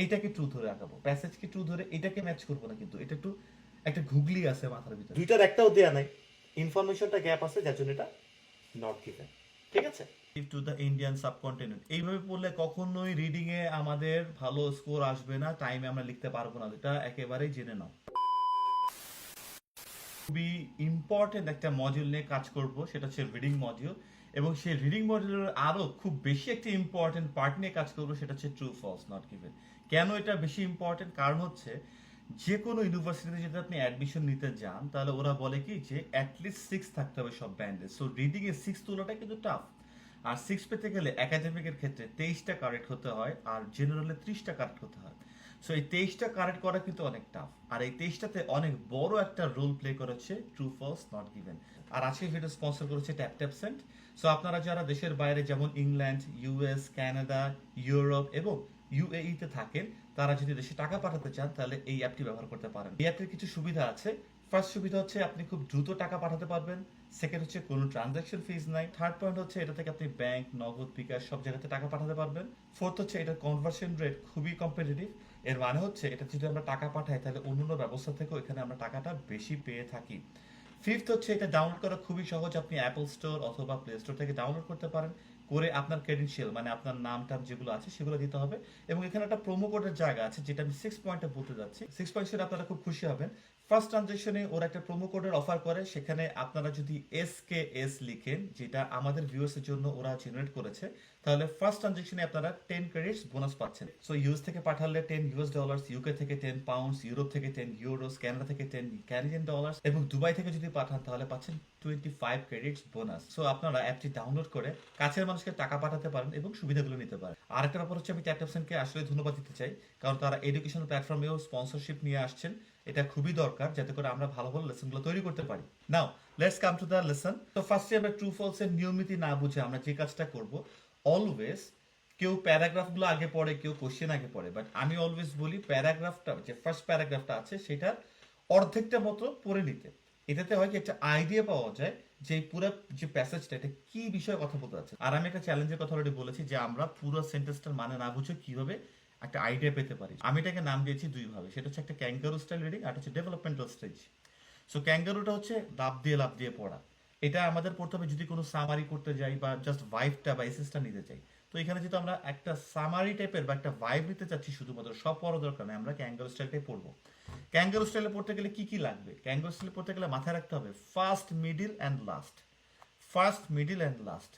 এইটাকে ট্রু ধরে আঁকাবো, প্যাসেজকে ট্রু ধরে এটাকে ম্যাচ করবো না, কিন্তু এটা একটু একটা ঘুগলি আছে মাথার ভিতরে, দুইটার একটাও দেয়া নাই, ইনফরমেশনটা গ্যাপ আছে, যার জন্য এটা নট গিভেন। ঠিক আছে, টু দ্য ইন্ডিয়ান সাবকন্টিনেন্ট এইভাবে পড়লে কখনোই রিডিং এ আমাদের ভালো স্কোর আসবে না, টাইমে আমরা লিখতে পারবো না, এটা একেবারেই জেনে নাও। খুবই ইম্পর্টেন্ট একটা মডিউল নিয়ে কাজ করব, সেটা হচ্ছে রিডিং মডিউল, এবং সেই রিডিং মডিউলের আরো খুব বেশি একটা ইম্পর্টেন্ট পার্ট নিয়ে কাজ করবো, সেটা হচ্ছে ট্রু ফলস নট গিভেন। কেন এটা বেশি ইম্পর্টেন্ট? কারণ হচ্ছে যে কোনো ইউনিভার্সিটিতে যদি আপনি অ্যাডমিশন নিতে যান, তাহলে ওরা বলে কি যে অ্যাটলিস্ট 6 থাকতে হবে সব ব্যান্ডে। সো রিডিং এ 6 তোলাটা কিন্তু টাফ। আর 6 পেতে গেলে একাডেমিকের ক্ষেত্রে 23টা কারেক্ট হতে হয়, আর জেনারেলে 30টা কারেক্ট হতে হয়। সো এই 23টা কারেক্ট করা কিন্তু অনেক টাফ, আর এই 23টাতে অনেক বড় একটা রোল প্লে করেছে ট্রু ফলস নট গিভেন। আর আজকে ভিডিও স্পন্সর করেছে ট্যাপ। সো আপনারা যারা দেশের বাইরে যেমন ইংল্যান্ড, ইউএস, কানাডা, ইউরোপ এবং ইউএই তে থাকেন, তারা যদি দেশে টাকা পাঠাতে চান তাহলে এই অ্যাপটি ব্যবহার করতে পারেন। এই অ্যাপটির কিছু সুবিধা আছে। ফার্স্ট সুবিধা হচ্ছে আপনি খুব দ্রুত টাকা পাঠাতে পারবেন। সেকেন্ড হচ্ছে কোনো ট্রানজাকশন ফিজ নাই। থার্ড পয়েন্ট হচ্ছে এটা থেকে আপনি ব্যাংক, নগদ, বিকাশ সব জায়গাতে টাকা পাঠাতে পারবেন। ফোর্থ হচ্ছে এটার কনভার্সন রেট খুবই কম্পিটিটিভ। এর মানে হচ্ছে এটা যদি আমরা টাকা পাঠাই তাহলে অন্যান্য ব্যবস্থা থেকেও এখানে আমরা টাকাটা বেশি পেয়ে থাকি। ফিফথ হচ্ছে এটা ডাউনলোড করা খুবই সহজ, আপনি অ্যাপল স্টোর অথবা প্লে স্টোর থেকে ডাউনলোড করতে পারেন। করে আপনার ক্রেডেনশিয়াল মানে আপনার নাম টাম যেগুলো আছে সেগুলো দিতে হবে, এবং এখানে একটা প্রোমো কোডের জায়গা আছে যেটা আমি 6 পয়েন্টে বলতে যাচ্ছি। 6 পয়েন্ট আপনারা খুব খুশি হবেন। ফার্স্ট ট্রানজেকশনে ওরা একটা প্রোমো কোডের অফার করে, সেখানে আপনারা যদি SKS লিখেন, যেটা আমাদের ভিউয়ার্সের জন্য ওরা জেনারেট করেছে, তাহলে ফার্স্ট ট্রানজেকশনে আপনারা 10 ক্রেডিটস বোনাস পাচ্ছেন। সো ইউএস থেকে পাঠালে $10, ইউকে থেকে 10 পাউন্ডস, ইউরোপ থেকে 10 ইউরোস, কানাডা থেকে 10 ক্যানাডিয়ান ডলার, এবং দুবাই থেকে যদি পাঠান তাহলে পাচ্ছেন 25 ক্রেডিটস বোনাস। সো আপনারা অ্যাপটি ডাউনলোড করে কাছের মানুষকে টাকা পাঠাতে পারেন এবং সুবিধাগুলো নিতে পারেন। আরেকটা ব্যাপার হচ্ছে আমি ট্যাপট্যাপসেনকে আসলে ধন্যবাদ দিতে চাই, কারণ তারা এডুকেশনাল প্ল্যাটফর্মেও স্পন্সরশিপ নিয়ে আসছেন। এটা খুবই দরকার যাতে করে আমরা ভালো ভালো লেসনগুলো তৈরি করতে পারি। Now let's come to the lesson. তো ফার্স্টে আমরা ট্রু ফলস এর নিয়মিতি না বুঝে আমরা যে কাজটা করব, অলওয়েজ কেউ প্যারাগ্রাফগুলো আগে পড়ে, কেউ কোশ্চেন আগে পড়ে, বাট আমি অলওয়েজ বলি প্যারাগ্রাফটা, যে ফার্স্ট প্যারাগ্রাফটা আছে সেটার অর্ধেকটা মতো পড়ে নিতে। এটাতে হয় কি একটা আইডিয়া পাওয়া যায় যে পুরো যে প্যাসেজটা এটা কি বিষয়ে কথা বলতে আছে। আর আমি একটা চ্যালেঞ্জের কথা অলরেডি বলেছি যে আমরা পুরো সেন্টেন্সটার মানে না বুঝে কিভাবে একটা আইডিয়া পেতে পারি। আমি এটাকে নাম দিয়েছি দুই ভাবে, সেটা হচ্ছে একটা ক্যাঙ্গারু স্টাইল রিডিং আর হচ্ছে ডেভেলপমেন্টাল স্টেজ। সো ক্যাঙ্গারুটা হচ্ছে লাফ দিয়ে পড়া। এটা আমাদের পড়তে হবে যদি কোনো সামারি করতে যাই বা জাস্ট ভাইবটা বা এসেন্সটা নিতে চাই। তো এখানে যেহেতু আমরা একটা সামারি টাইপের বা একটা ভাইব নিতে চাচ্ছি, শুধুমাত্র সব পড়া দরকার নেই, আমরা ক্যাঙ্গারু স্টাইলটাই পড়বো। ক্যাঙ্গারু স্টাইলে পড়তে গেলে কি কি লাগবে? ক্যাঙ্গারু স্টাইলে পড়তে গেলে মাথায় রাখতে হবে first, middle and last. First, middle and last.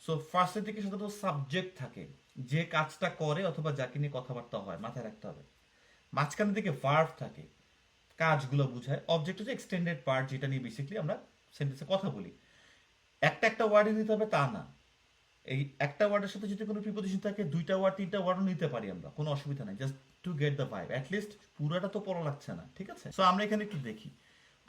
So ফার্স্টের দিকে সাধারণত সাবজেক্ট থাকে, যে কাজটা করে অথবা যাকে নিয়ে কথাবার্তা হয়, মাথায় রাখতে হবে। মাঝখানের দিকে ভার্ব থাকে, কাজগুলো বোঝায়। অবজেক্ট হচ্ছে এক্সটেন্ডেড পার্ট, যেটা নিয়ে বেসিক্যালি আমরা সেন্টেন্সে কথা বলি। একটা একটা ওয়ার্ডে নিতে হবে তা না, এই একটা ওয়ার্ডের সাথে যদি কোনো প্রিপোজিশন থাকে, দুইটা ওয়ার্ড তিনটা ওয়ার্ডও নিতে পারি আমরা, কোনো অসুবিধা নাই, just to get the vibe. At least পুরোটা তো পড়া লাগছে না, ঠিক আছে? সো আমরা এখানে একটু দেখি।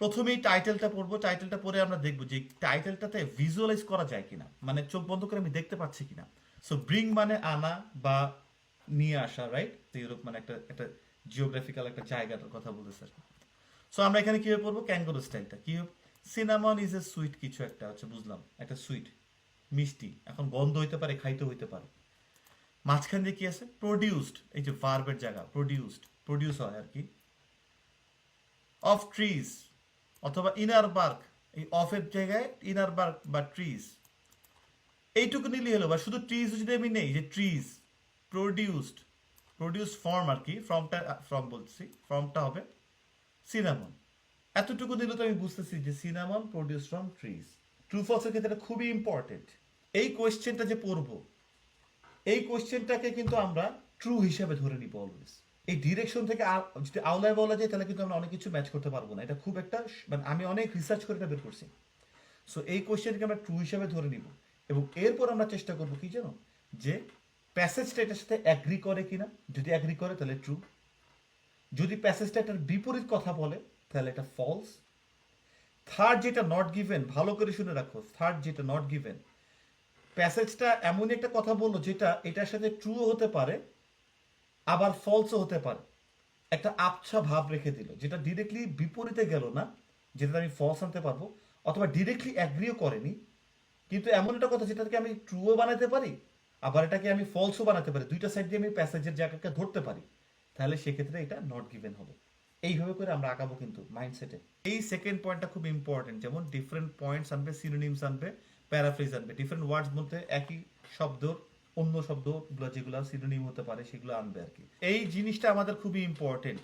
প্রথমেই টাইটেলটা পড়বো, টাইটেলটা পরে আমরা দেখবো যে টাইটেলটাতে ভিজুয়ালাইজ করা যায় কিনা, মানে চোখ বন্ধ করে আমি দেখতে পাচ্ছি কিনা। সো ব্রিং মানে আনা বা নিয়ে আসা, রাইট? ইউরোপ মানে একটা একটা জিওগ্রাফিক্যাল একটা জায়গাটার কথা বলতেছে। সো আমরা এখানে কিভাবে পড়বো ক্যাঙ্গারু স্টাইলটা কি? সিনামন ইজ এ সুইট, কিছু একটা হচ্ছে বুঝলাম, একটা সুইট মিষ্টি, এখন গন্ধ হইতে পারে, খাইতে হইতে পারে। মাঝখান দিয়ে কি আছে? প্রডিউসড, এই যে ভার্বের জায়গা, প্রডিউসড, প্রডিউস হয় আর কি। অফ ট্রিজ অথবা ইনার বার্ক, এই অফের জায়গায় ইনার বার্ক বা ট্রিজ, এইটুকু নিলেই হলো। বা শুধু ট্রিজ যদি আমি নেই, যে ট্রিজ প্রডিউসড, প্রডিউস ফর্ম আর কি, ফর্মটা ফর্ম বলছি, ফর্মটা হবে সিনামন। এতটুকু দিলে তো আমি বুঝতেছি যে cinnamon produce from trees. True ফলসের ক্ষেত্রে এটা খুবই ইম্পর্টেন্ট। এই কোয়েশ্চেনটা যে পড়বো, এই কোয়েশ্চেনটাকে কিন্তু আমরা ট্রু হিসাবে ধরে নিব অলওয়েজ। এই ডিরেকশন থেকে যদি আওলায় বলা যায় তাহলে কিন্তু আমরা অনেক কিছু ম্যাচ করতে পারবো না। এটা খুব একটা মানে আমি অনেক রিসার্চ করে এটা বের করছি। সো এই কোয়েশ্চেনকে আমরা ট্রু হিসাবে ধরে নিব, এবং এরপর আমরা চেষ্টা করবো কি জানো, যে প্যাসেজটা এটার সাথে অ্যাগ্রি করে কিনা। যদি অ্যাগ্রি করে তাহলে ট্রু, যদি প্যাসেজটা এটার বিপরীত কথা বলে তাহলে এটা ফলস। থার্ড যেটা নট গিভেন, ভালো করে শুনে রাখো, থার্ড যেটা নট গিভেন, প্যাসেজটা এমনই একটা কথা বললো যেটা এটার সাথে ট্রুও হতে পারে আবার ফলসও হতে পারে, একটা আবছা ভাব রেখে দিল, যেটা ডিরেক্টলি বিপরীতে গেল না, যেটা আমি ফলস আনতে পারবো, অথবা ডিরেক্টলি অ্যাগ্রিও করেনি, কিন্তু এমন একটা কথা যেটাকে আমি ট্রুও বানাতে পারি, আবার এটাকে আমি ফলসও বানাতে পারি, দুইটা সাইড দিয়ে আমি প্যাসেজের জায়গাকে ধরতে পারি। তাহলে সেক্ষেত্রে এটা নট গিভেন হবে। এইভাবে করে আমরা আঁকাবো কিন্তু মাইন্ডসেটে। এই সেকেন্ড পয়েন্টটা খুব ইম্পর্টেন্ট, যেমন ডিফারেন্ট পয়েন্টস আনবে, সিনোনিমস আনবে, প্যারাফ্রেজ আনবে, ডিফারেন্ট ওয়ার্ডস মধ্যে একই শব্দর অন্য শব্দগুলো যেগুলো সিনোনিম হতে পারে সেগুলো আনবে আর কি। এই জিনিসটা আমাদের খুবই ইম্পর্টেন্ট।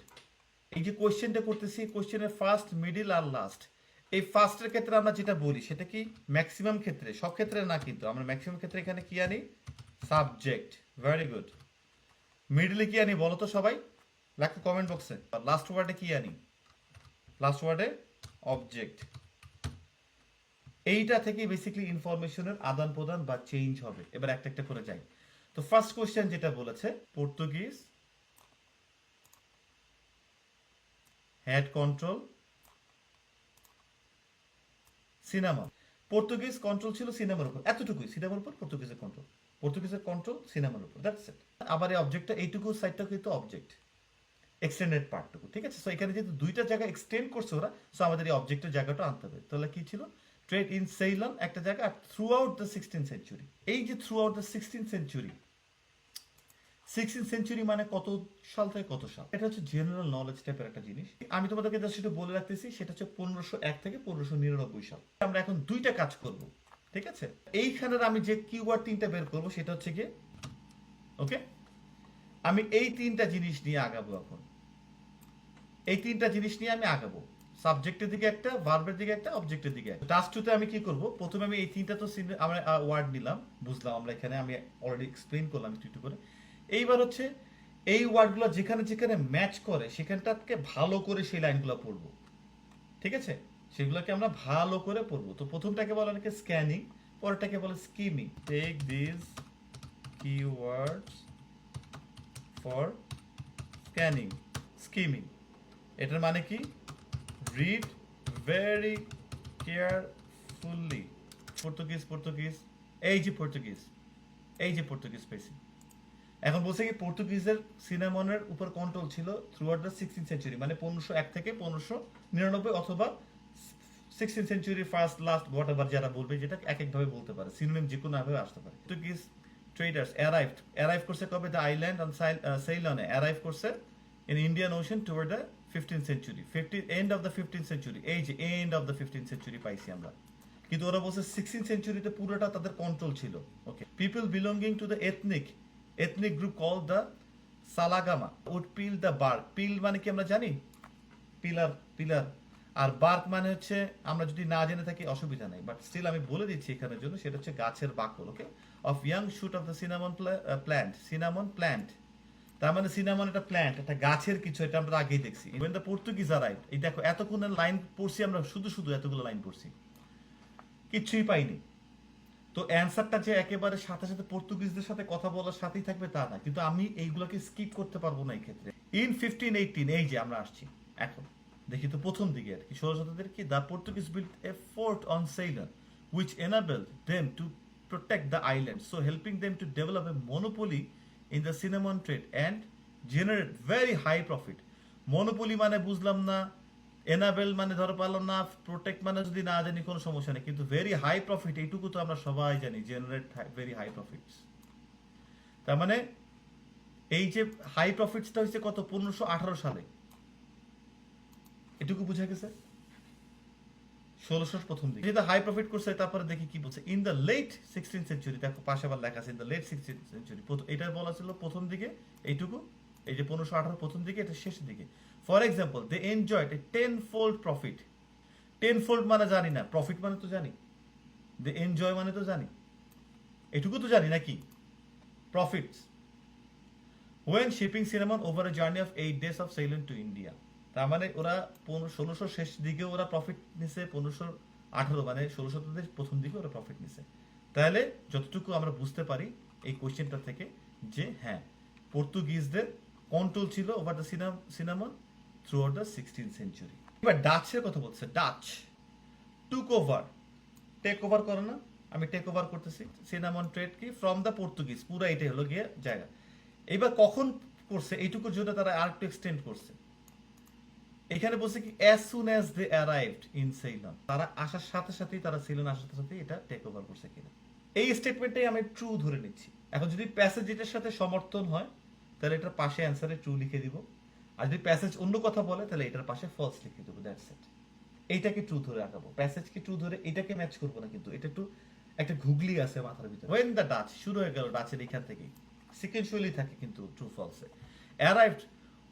এই যে কোয়েশ্চেনটা করতেছি, কোয়েশ্চেনের ফার্স্ট, মিডিল আর লাস্ট, এই ফার্স্টের ক্ষেত্রে আমরা যেটা বলি সেটা কি ম্যাক্সিমাম ক্ষেত্রে, সব ক্ষেত্রে না কিন্তু, আমরা ম্যাক্সিমাম ক্ষেত্রে এখানে কি আনি, সাবজেক্ট। Very good. মিডলে কি আনি বলো তো সবাই, লেখো কমেন্ট বক্সে। লাস্ট ওয়ার্ডে কি আনি, লাস্ট ওয়ার্ডে অবজেক্ট। এইটা থেকে বেসিক্যালি ইনফরমেশনের আদান প্রদান বা চেঞ্জ হবে। এবার একটা একটা করে যাই। তো ফার্স্ট কোশ্চেন যেটা বলেছে, Portuguese had control cinema. Portuguese control ছিল সিনেমার উপর, এতটুকুই, সিনেমার উপর পর্তুগিজের কন্ট্রোল, পর্তুগিজের কন্ট্রোল সিনেমার উপর, দ্যাটস ইট। আবার এই অবজেক্টটা এইটুকু সাইডটা কিন্তু অবজেক্ট, এক্সটেন্ডেড পার্টটুকু, ঠিক আছে। সো এখানে যেহেতু দুইটা জায়গা এক্সটেন্ড করছে ওরা, সো আমাদের এই অবজেক্টের জায়গাটা আনতে হবে। তাহলে কি ছিল, ট্রেড ইন সেইলন একটা জায়গা, আর throughout the 16th century. এই যে throughout the 16th century, 16th century মানে কত সাল থেকে কত সাল, এটা হচ্ছে জেনারেল নলেজ টাইপের একটা জিনিস। আমি তোমাদেরকে জাস্ট একটু বলে রাখতেছি, সেটা হচ্ছে 1501 থেকে 1599 সাল। আমরা এখন দুইটা কাজ করব, ঠিক আছে। এইখানের আমি যে কিওয়ার্ড তিনটা বের করব সেটা হচ্ছে গিয়ে, ওকে, আমি এই তিনটা জিনিস নিয়ে আগাবো এখন। এই তিনটা জিনিস নিয়ে আমি আগাবো, সাবজেক্টের দিকে একটা, ভার্বের দিকে একটা, অবজেক্টের দিকে একটা। টাস্ক 2 তে আমি কি করব, প্রথমে আমি এই তিনটা তো আমরা ওয়ার্ড নিলাম, বুঝলাম আমরা, এখানে আমি অলরেডি এক্সপ্লেইন করলাম একটু একটু করে। এইবার হচ্ছে এই ওয়ার্ডগুলো যেখানে যেখানে ম্যাচ করে সেখানটাকে ভালো করে সেই লাইনগুলো পড়বো, ঠিক আছে। সেগুলোকে আমরা ভালো করে পড়বো। তো প্রথমটাকে বলে অনেকে স্ক্যানিং, পরেরটাকে বলে skimming. Take this keywords for scanning, skimming. এটার মানে কি, read very carefully. Portuguese, Portuguese, এই যে পর্তুগিজ, এই যে পর্তুগিজ পেয়েছি। এখন বলছে কি, পর্তুগিজের সিনামনের উপর কন্ট্রোল ছিল through out the 16th century, মানে 1501 থেকে 1599, অথবা 16th century first last what ever যারা বলবে, যেটা এক একভাবে বলতে পারে, সিনোনিম যে কোনো ভাবে আসতে পারে। পর্তুগিজ ট্রেডার্স অ্যারাইভ করছে কবে, দ্য আইল্যান্ড অন সেইলনে অ্যারাইভ করছে in Indian Ocean toward the 15th century, end of the 15th century। এই যে end of the 15th century পাইছি আমরা, কিন্তু ওরা বলছে 16th সেঞ্চুরিতে পুরোটা তাদের কন্ট্রোল ছিল। Okay, people belonging to the ethnic group call the Salagama would peel the bark. Peel মানে কি আমরা জানি, পিলার, পিলার। আর বার্ক মানে হচ্ছে, আমরা যদি না জেনে থাকি অসুবিধা নাই, বাট স্টিল আমি বলে দিচ্ছি এখানের জন্য, সেটা হচ্ছে গাছের বাকল। Okay, of young shoot of the cinnamon plant, cinnamon plant. তার মানে সিনামন একটা প্ল্যান্ট, একটা গাছের কিছু, এটা আমরা আগেই দেখছি। ইভেন দ্য পর্তুগিজ আরাইভড, এই দেখো এতক্ষণ লাইন পড়ছি আমরা, শুধু শুধু এতগুলো লাইন পড়ছি, কিচ্ছুই পাইনি। তো অ্যান্সারটা যে একেবারে সাথে সাথে পর্তুগিজদের সাথে কথা বলার সাথেই থাকবে তা না, কিন্তু আমি এইগুলোকে স্কিপ করতে পারবো না এই ক্ষেত্রে। ইন 1518, এই যে আমরা আসছি এখন, দেখি তো প্রথম দিকে আর কি, 16 শতাব্দীর কি, the Portuguese built a fort on Ceylon which enabled them to protect the island, so helping them to develop a monopoly in the cinnamon trade and generate very high profit। Monopoly মানে বুঝলাম না, এনাবেল মানে ধরো পারলাম না, protect মানে যদি না জানি কোনো সমস্যা নেই, কিন্তু ভেরি হাই প্রফিট এইটুকু তো আমরা সবাই জানি, জেনারেট ভেরি হাই প্রফিটস। তার মানে এই যে হাই প্রফিটসটা হচ্ছে কত, 1518 সালে, এটুকু বুঝা গেছে। 1600 প্রথম দিকে যেটা হাই প্রফিট করছে। তারপরে দেখি কি বলছে, in the late 16th century, দেখো পাশে আবার লেখা আছে in the late 16th century. এটা বলা ছিল প্রথম দিকে, এইটুকু, এই যে 1518 প্রথম দিকে, এটা শেষের দিকে। For example, they enjoyed a 10-fold profit. 10-fold মানে জানি না, প্রফিট মানে তো জানি, দে এনজয় মানে তো জানি, এটুকু তো জানি নাকি, profits. When shipping cinnamon over a journey of 8 days of Ceylon to India. তার মানে ওরা 1600 শেষ দিকে ওরা প্রফিট নিছে, 1518 মানে 16 শতাব্দীর প্রথম দিকে ওরা প্রফিট নিছে। তাহলে যতটুকু আমরা বুঝতে পারি এই কোশ্চেনটা থেকে, যে হ্যাঁ, পর্তুগিজদের কন্ট্রোল ছিল over the cinnamon throughout the 16th century. এবার ডাচের কথা বলছে, Dutch took over, take over করে না, আমি টেক ওভার করতেছি সিনামন ট্রেড কি ফ্রম দ্য পর্তুগিজ, পুরো এটাই হলো গিয়ে জায়গা। এবার কখন করছে, এইটুকুর জন্য তারা আর একটু এক্সটেন্ড করছে। এখানে বলছে কি, as soon as they arrived in Ceylon, তারা আসার সাথে সাথেই, তারা সিলন আসার সাথে সাথেই এটা টেক ওভার করছে কিনা, এই স্টেটমেন্টটাই আমি ট্রু ধরে নিচ্ছি। এখন যদি প্যাসেজ এটার সাথে সমর্থন হয় তাহলে এটার পাশে অ্যান্সারে ট্রু লিখে দিব। আর যদি প্যাসেজ অন্য কথা বলে তাহলে এটার পাশে ফলস লিখে দেবো, দ্যাটস ইট। এইটাকে ট্রু ধরে আঁকাবো, প্যাসেজকে ট্রু ধরে এটাকে ম্যাচ করবো না, কিন্তু এটা একটু একটা ঘুগলি আছে মাথার ভিতরে। ওয়েন দ্য ডাচ, শুরু হয়ে গেল ডাচের এখান থেকেই, সিকুয়েন্সুয়ালি থাকে কিন্তু ট্রু ফলসে। Arrived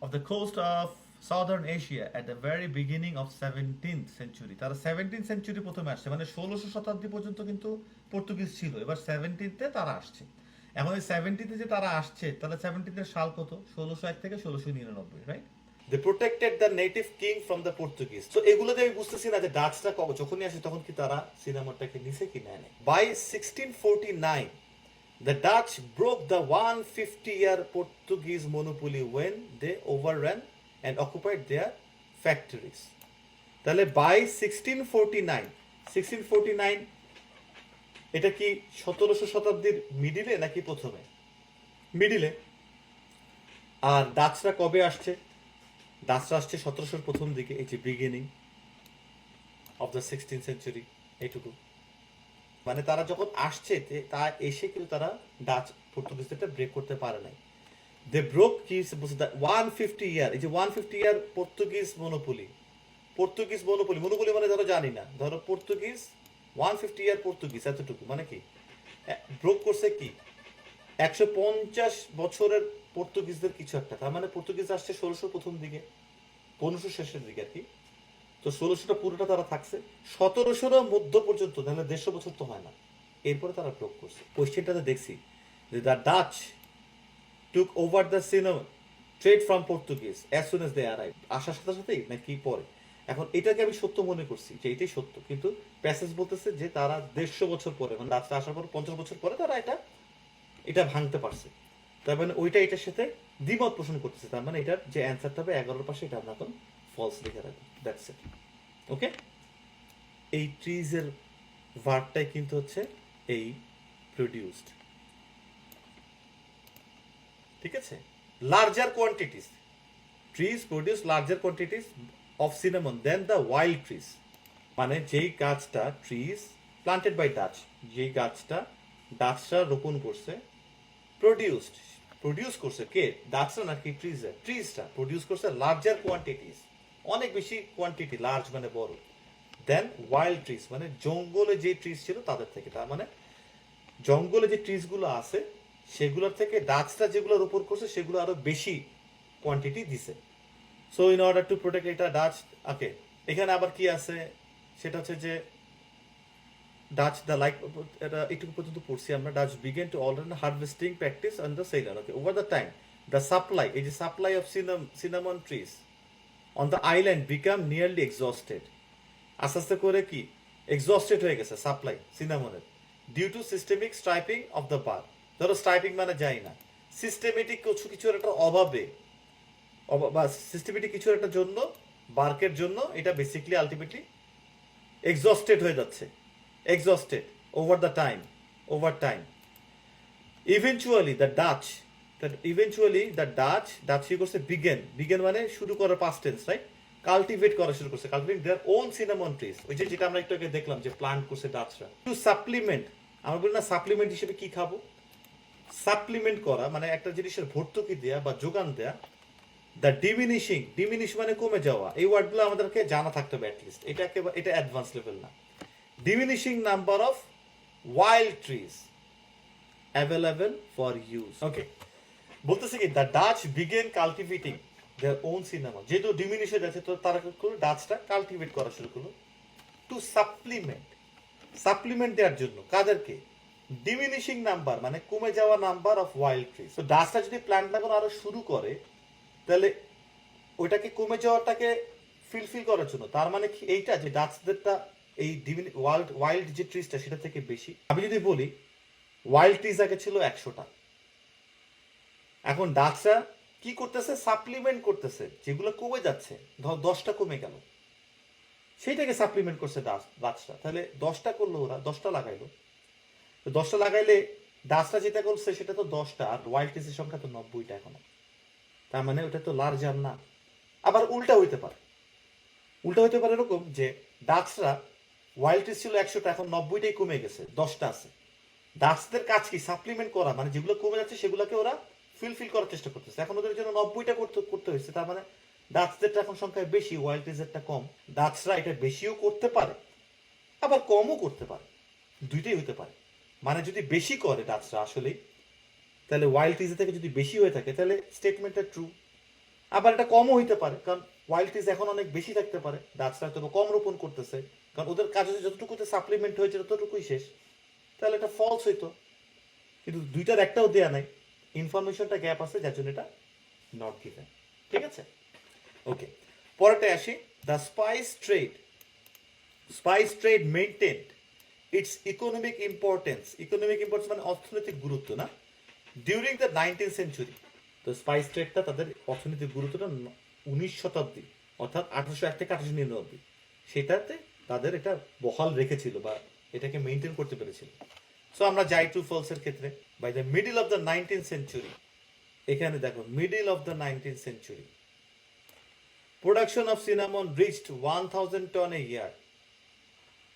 of the coast of southern Asia at the very beginning of 17th century. তারা 17th সেঞ্চুরি প্রথমে আসছে, মানে 1600 শতাব্দী পর্যন্ত কিন্তু পর্তুগিজ ছিল, এবার 17th তারা আসছে। এখন এই 17th যে তারা আসছে, তাহলে 17th সাল কত? 1601 থেকে 1699, right? They protected the native king from the Portuguese. So এগুলোতে আমি বুঝতেছি না যে ডাচরা যখনই আসে তখন কি তারা সিনেমাটাকে নিছে কি নেয় নাই। By 1649 the Dutch broke the 150-year Portuguese monopoly when they overran and occupied their factories. তাহলে by 1649 এটা কি 1700 শতাব্দীর মিডিলে নাকি প্রথমে? মিডিলে। আর ডাচরা কবে আসছে? ডাচরা আসছে 1700 প্রথম দিকে, এই যে beginning of the 16th century, এইটুকু। মানে তারা যখন আসছে তা এসে কিন্তু তারা ডাচ পর্তুগিজদেরটা ব্রেক করতে পারে নাই। দে ব্রোক কি 150 ইয়ার, এই যে 150 ইয়ার পর্তুগিজ মনোপলি মানে ধরো জানি না, ধরো পর্তুগিজ 150 ইয়ার পর্তুগিজ, এতটুকু মানে কি ব্রোক করছে কি 150 বছরের পর্তুগিজদের কিছু একটা। তার মানে পর্তুগিজ আসছে 1600 প্রথম দিকে, 1500 শেষের দিকে আর কি। তো 1600টা পুরোটা তারা থাকছে, 1700 মধ্য পর্যন্ত, তাহলে 150 বছর তো হয় না। এরপরে তারা ব্রোক করছে। কোয়েশ্চেনটাতে দেখছি যে the Dutch took over the cinnamon trade from Portuguese as soon as they arrive. আসার সাথে সাথেই নাকি পরে? এখন এটাকে আমি সত্য মনে করছি যে এটাই সত্য, কিন্তু প্যাসেজ বলতেছে যে তারা 150 বছর পরে, মানে ডাচরা আসার পর 50 বছর পরে তারা এটা ভাঙতে পারছে। তার মানে ওইটা এটার সাথে দ্বিমত পোষণ করতেছে। তার মানে এটার যে অ্যান্সারটা হবে 11-এর পাশে, এটা আমরা এখন ফলস লিখে রাখবো, দ্যাটস ইট। ওকে, এই ট্রিজের ভার্বটাই কিন্তু হচ্ছে এই প্রডিউসড, ঠিক আছে? Larger quantities, trees produce larger quantities of cinnamon than the wild trees. মানে যেই গাছটা ট্রিজ প্লান্টেড বাই ডাচ, যেই গাছটা ডাচরা রোপণ করছে, প্রডিউস করছে কে? ডাচরা নাকি ট্রিজটা প্রডিউস করছে লার্জার কোয়ান্টিটিস, অনেক বেশি কোয়ান্টিটি, লার্জ মানে বড়, দেন ওয়াইল্ড ট্রিজ মানে জঙ্গলে যে ট্রিজ ছিল তাদের থেকে। তার মানে জঙ্গলে যে ট্রিজগুলো আছে সেগুলোর থেকে ডাচরা যেগুলো রোপণ করছে সেগুলো আরো বেশি কোয়ান্টিটি দিছে। So in order to protect এটা ডাচ, ওকে। এখানে আবার কি আছে সেটা হচ্ছে যে ডাচ দ্য লাইক, এটা একটু পর্যন্ত পড়ছি আমরা। Dutch began to already harvesting practice on the Ceylon, okay. Over the time the supply, এই যে supply of cinnamon trees on the island became nearly exhausted. আস্তে আস্তে করে কি এক্সস্টেড হয়ে গেছে সাপ্লাই সিনামনের, due to systemic striping of the bark. ধরো স্ট্রাইপিং মানে যাই না, সিস্টেমেটিক কিছুর একটা অভাবে বা সিস্টেমেটিক কিছুর একটা জন্য, বার্কের জন্য এটা বেসিক্যালি আলটিমেটলি এক্সস্টেড হয়ে যাচ্ছে, exhausted over time. Eventually the Dutch কি করছে? begin মানে শুরু করার past tense, right? কাল্টিভেট করা শুরু করছে, cultivate their own cinnamon trees, ওই যে যেটা আমরা একটু আগে দেখলাম যে প্লান্ট করছে ডাচরা। টু সাপ্লিমেন্ট, আমরা বলি না সাপ্লিমেন্ট হিসেবে কি খাবো? সাপ্লিমেন্ট করা মানে একটা জিনিসের ভর্তুকি দেয়া বা যোগান দেয়া। দ্য ডিমিনিশ মানে কমে যাওয়া। এই ওয়ার্ডগুলো আমাদেরকে জানা থাকতে হবে অ্যাটলিস্ট, এটা অ্যাডভান্স লেভেল না। Diminishing number of wild trees available for use. Okay. বলতেছে কি the Dutch began cultivating their own cinnamon. যেহেতু ডিমিনিশ হয়ে যাচ্ছে তো তারা কি করলো? ডাচটা কাল্টিভেট করা শুরু করলো টু সাপ্লিমেন্ট দেওয়ার জন্য। কাদেরকে? ডিমিনিশিং নাম্বার মানে কমে যাওয়া নাম্বার অফ ওয়াইল্ড ট্রিজ। তো ডাচটা যদি প্ল্যান্ট লাগানো আরো শুরু করে তাহলে ওইটাকে কমে যাওয়াটাকে ফিল করার জন্য, তার মানে কি এইটা যে ডাচদেরটা এই ওয়াইল্ড যে ট্রিজটা সেটা থেকে বেশি। আমি যদি বলি ওয়াইল্ড ট্রিজ আগে ছিল 100টা, এখন ডাচরা কি করতেছে? সাপ্লিমেন্ট করতেছে, যেগুলো কমে যাচ্ছে, ধর 10টা কমে গেল, সেইটাকে সাপ্লিমেন্ট করছে ডাচরা। তাহলে 10টা করলো ওরা, 10টা লাগাইলো, 10টা লাগাইলে ডাচরা যেটা করছে সেটা তো 10টা, আর ওয়াইল্ড ট্রিজের সংখ্যা তো 90টা এখনো। তার মানে ওটা তো লার্জার না। আবার উল্টা হইতে পারে এরকম যে ডাচরা ওয়াইল্ড ট্রিজ ছিল 100টা, এখন 90টাই কমে গেছে, 10টা আছে। ডাচদের কাজ কি? সাপ্লিমেন্ট করা, মানে যেগুলো কমে যাচ্ছে সেগুলোকে ওরা ফিল করার চেষ্টা করতেছে। এখন ওদের জন্য 90টা করতে করতে হয়েছে, তার মানে ডাচদেরটা এখন সংখ্যায় বেশি, ওয়াইল্ডটিজেরটা কম। ডাচরা এটা বেশিও করতে পারে আবার কমও করতে পারে, দুইটাই হতে পারে। মানে যদি বেশি করে ডাচরা আসলেই, তাহলে ওয়াইল্ড টিজে থেকে যদি বেশি হয়ে থাকে তাহলে স্টেটমেন্টটা ট্রু। আবার এটা কমও হইতে পারে, কারণ ওয়াইল্ড টিজ এখন অনেক বেশি থাকতে পারে, ডাচরা হয়তো কম রোপণ করতেছে, কারণ ওদের কাজে যতটুকুতে সাপ্লিমেন্ট হয়েছে ততটুকুই শেষ, তাহলে এটা ফলস হইতো। কিন্তু দুইটার একটাও দেয়া নাই, ইনফরমেশনটা গ্যাপ আছে, যার জন্য এটা নট গিভেন। ঠিক আছে, ওকে। পরেরটা আসি, the spice trade maintained it's economic importance. Economic importance মানে অর্থনৈতিক গুরুত্ব না, ডিউরিং দ্য 19th সেঞ্চুরি। তো স্পাইস ট্রেডটা তাদের অর্থনৈতিক গুরুত্বটা 19 শতাব্দী, অর্থাৎ 1801 থেকে 1899, সেটাতে তাদের এটা বহাল রেখেছিল বা এটাকে মেনটেন করতে পেরেছিল। সো আমরা যাই ট্রু ফলসের ক্ষেত্রে। By the middle of the 19th century, এখানে দেখো middle of the 19th century, production of cinnamon reached 1000 ton a year.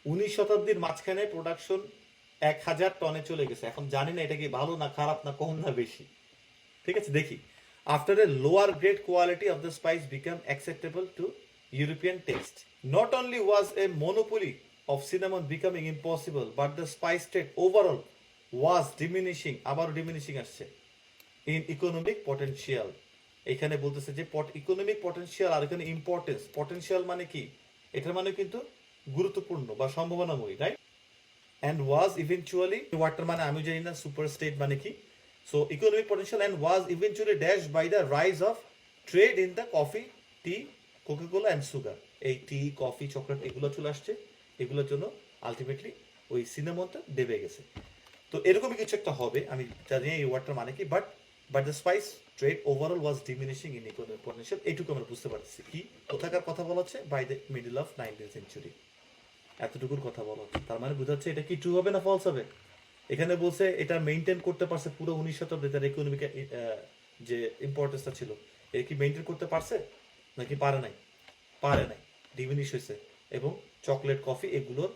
19 শতাব্দীর মাঝখানে প্রোডাকশন 1000 টনে চলে গেছে। এখন জানি না এটা কি ভালো না খারাপ না কম না বেশি, ঠিক আছে, দেখি। After a lower grade quality of the spice become acceptable two European test, not only was A monopoly of cinnamon becoming impossible, but the spice trade overall was diminishing, আবার ডিমিনিশিং আসছে, ইন ইকোনমিক পটেনশিয়াল। এখানে বলতেছে যে economic potential, আর এখানে importance. Potential মানে কি, এটার মানে কিন্তু গুরুত্বপূর্ণ বা সম্ভাবনাময়ী, right? And was eventually, water মানে আমি জানি না সুপার স্টেট মানে কি। So economic potential and was eventually dash by the rise of trade in the coffee, tea, Coca Cola and sugar. এই টি, কফি, চকলেট এগুলো চলে আসছে, এগুলোর জন্য আলটিমেটলি ওই সিনেমাটা ডেবে গেছে। তো এরকমই কিছু একটা হবে, আমি জানি এই ওয়ার্ডটার মানে কি, but the spice trade overall was diminishing in economic potential. এইটুকু আমরা বুঝতে পারছি কি কোথাকার কথা বলা হচ্ছে, by the middle of 19th century, এতটুকুর কথা বলা হচ্ছে। তার মানে বোঝাচ্ছে এটা কি ট্রু হবে না ফলস হবে। এখানে বলছে এটা মেনটেন করতে পারছে পুরো 19 শতাব্দী, তার ইকোনমিক যে ইম্পর্টেন্সটা ছিল, এর কি মেনটেন করতে পারছে নাকি পারে নাই? পারে নাই, ডিমিনিশ হয়েছে, এবং চকলেট, কফি এগুলোর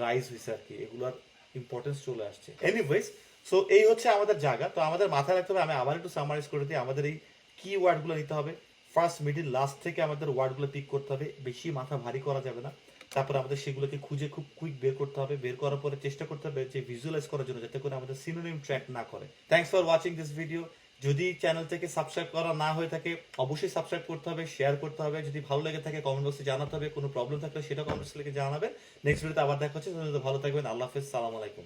রাইজ হয়েছে আর কি, এগুলোর ইম্পর্টেন্স চলে আসছে। এনিওয়েজ, সো এই হচ্ছে আমাদের জায়গা। তো আমাদের মাথায় রাখতে হবে, আমি আবার একটু সামারাইজ করে দিই, আমাদের এই কি ওয়ার্ডগুলো নিতে হবে, ফার্স্ট মিডিল লাস্ট থেকে আমাদের ওয়ার্ডগুলো পিক করতে হবে, বেশি মাথা ভারী করা যাবে না। তারপরে আমাদের সেগুলোকে খুঁজে খুব কুইক বের করতে হবে, বের করার পরে চেষ্টা করতে হবে যে ভিজুয়ালাইজ করার জন্য, যাতে করে আমাদের সিনোনিম ট্র্যাক না করে। Thanks for watching this video. যদি চ্যানেল থেকে সাবস্ক্রাইব করা না হয়ে থাকে অবশ্যই সাবস্ক্রাইব করতে হবে, শেয়ার করতে হবে। যদি ভালো লেগে থাকে কমেন্ট বক্সে জানাতে হবে, কোনো প্রবলেম থাকলে সেটা কমেন্ট বক্সে লিখে জানাবেন। নেক্সট ভিডিওতে আবার দেখা হচ্ছে, ভালো থাকবেন, আল্লাহ হাফেজ, সালাম আলাইকুম।